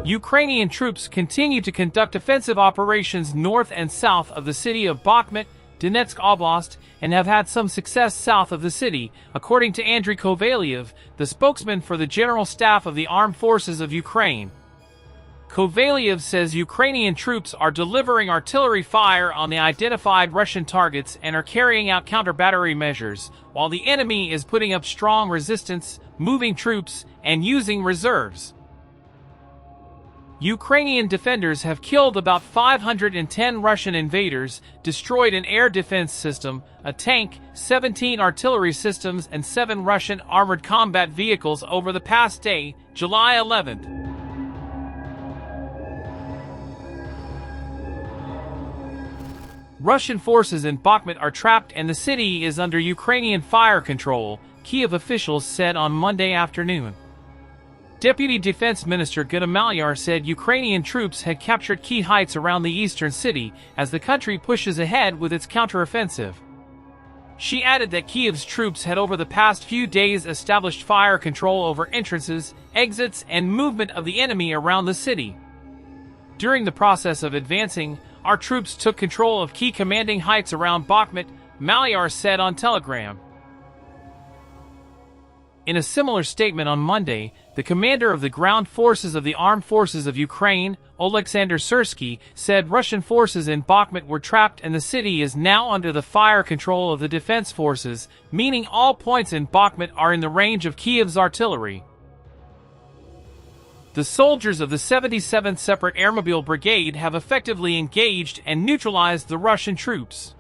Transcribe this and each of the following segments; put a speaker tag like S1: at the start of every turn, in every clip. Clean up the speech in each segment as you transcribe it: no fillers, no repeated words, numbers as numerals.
S1: Ukrainian troops continue to conduct offensive operations north and south of the city of Bakhmut, Donetsk Oblast, and have had some success south of the city, according to Andrii Kovaliov, the spokesman for the General Staff of the Armed Forces of Ukraine. Kovaliov says Ukrainian troops are delivering artillery fire on the identified Russian targets and are carrying out counter-battery measures, while the enemy is putting up strong resistance, moving troops, and using reserves. Ukrainian defenders have killed about 510 Russian invaders, destroyed an air defense system, a tank, 17 artillery systems, and 7 Russian armored combat vehicles over the past day, July 11th. Russian forces in Bakhmut are trapped and the city is under Ukrainian fire control, Kyiv officials said on Monday afternoon. Deputy Defense Minister kiII said Ukrainian troops had captured key heights around the eastern city as the country pushes ahead with its counteroffensive. She added that Kyiv's troops had over the past few days established fire control over entrances, exits, and movement of the enemy around the city. During the process of advancing, our troops took control of key commanding heights around Bakhmut, Maliar said on Telegram. In a similar statement on Monday, the commander of the ground forces of the Armed Forces of Ukraine, Oleksandr Syrsky, said Russian forces in Bakhmut were trapped and the city is now under the fire control of the defense forces, meaning all points in Bakhmut are in the range of Kyiv's artillery. The soldiers of the 77th Separate Airmobile Brigade have effectively engaged and neutralized the Russian troops.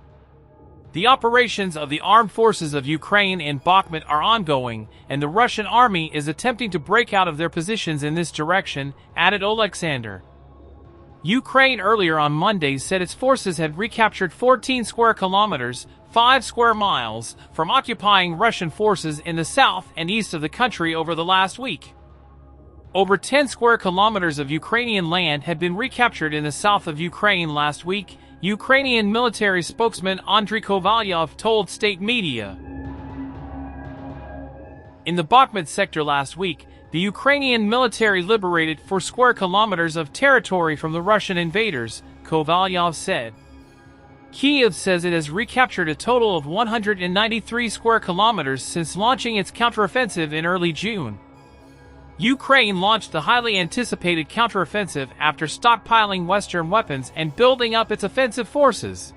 S1: The operations of the armed forces of Ukraine in Bakhmut are ongoing, and the Russian army is attempting to break out of their positions in this direction, added Oleksandr. Ukraine earlier on Monday said its forces had recaptured 14 square kilometers, 5 square miles, from occupying Russian forces in the south and east of the country over the last week. Over 10 square kilometers of Ukrainian land had been recaptured in the south of Ukraine last week, Ukrainian military spokesman Andrii Kovaliov told state media. In the Bakhmut sector last week, the Ukrainian military liberated 4 square kilometers of territory from the Russian invaders, Kovalyov said. Kyiv says it has recaptured a total of 193 square kilometers since launching its counteroffensive in early June. Ukraine launched the highly anticipated counteroffensive after stockpiling Western weapons and building up its offensive forces.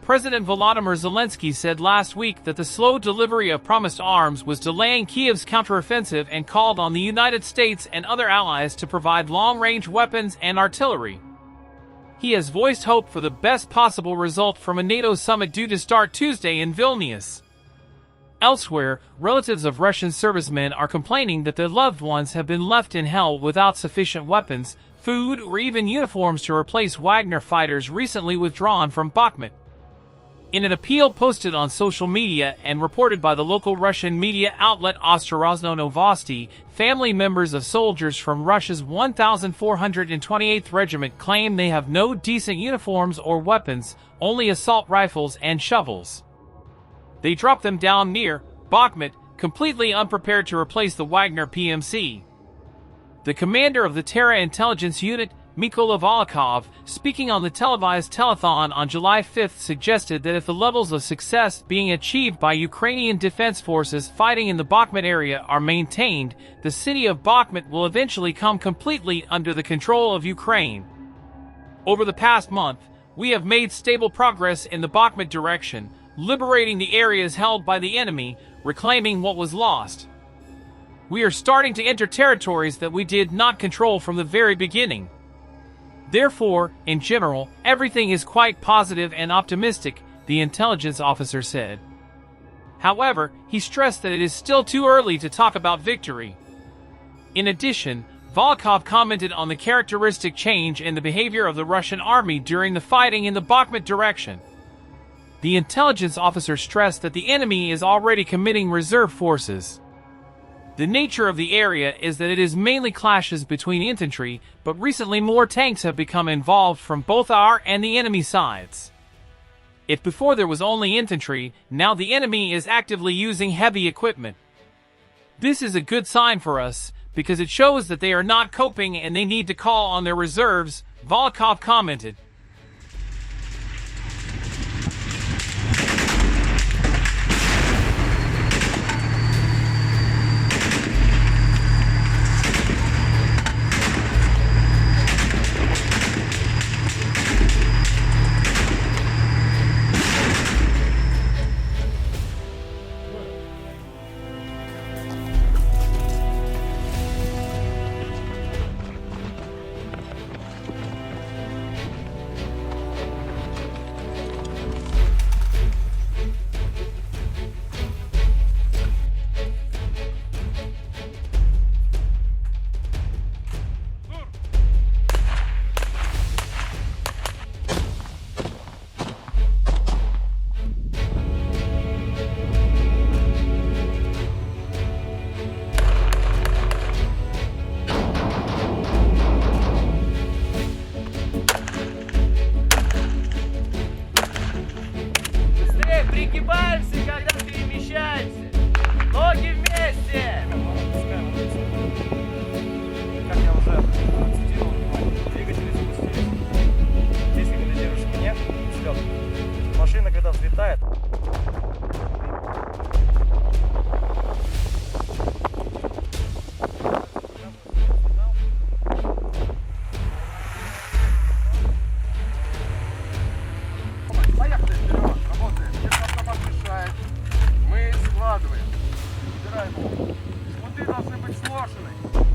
S1: President Volodymyr Zelensky said last week that the slow delivery of promised arms was delaying Kyiv's counteroffensive and called on the United States and other allies to provide long-range weapons and artillery. He has voiced hope for the best possible result from a NATO summit due to start Tuesday in Vilnius. Elsewhere, relatives of Russian servicemen are complaining that their loved ones have been left in hell without sufficient weapons, food, or even uniforms to replace Wagner fighters recently withdrawn from Bakhmut. In an appeal posted on social media and reported by the local Russian media outlet Ostrorazno Novosti, family members of soldiers from Russia's 1,428th Regiment claim they have no decent uniforms or weapons, only assault rifles and shovels. They dropped them down near Bakhmut, completely unprepared to replace the Wagner PMC. The commander of the Terra Intelligence Unit, Mykola Volokov, speaking on the televised telethon on July 5th, suggested that if the levels of success being achieved by Ukrainian defense forces fighting in the Bakhmut area are maintained, the city of Bakhmut will eventually come completely under the control of Ukraine. Over the past month, we have made stable progress in the Bakhmut direction, liberating the areas held by the enemy, reclaiming what was lost. We are starting to enter territories that we did not control from the very beginning. Therefore, in general, everything is quite positive and optimistic, the intelligence officer said. However, he stressed that it is still too early to talk about victory. In addition, Volokov commented on the characteristic change in the behavior of the Russian army during the fighting in the Bakhmut direction. The intelligence officer stressed that the enemy is already committing reserve forces. The nature of the area is that it is mainly clashes between infantry, but recently more tanks have become involved from both our and the enemy sides. If before there was only infantry, now the enemy is actively using heavy equipment. This is a good sign for us, because it shows that they are not coping and they need to call on their reserves, Volkov commented.
S2: Пригибаемся, когда перемещаемся. Ноги вместе. Как я уже цитировал, двигатели запустились. Здесь сигнализируешь мне, взлет. Машина, когда взлетает, поехали вперед, работаем. Если автомат мешает, мы складываем, убираем его. Шмуты должны быть сложены.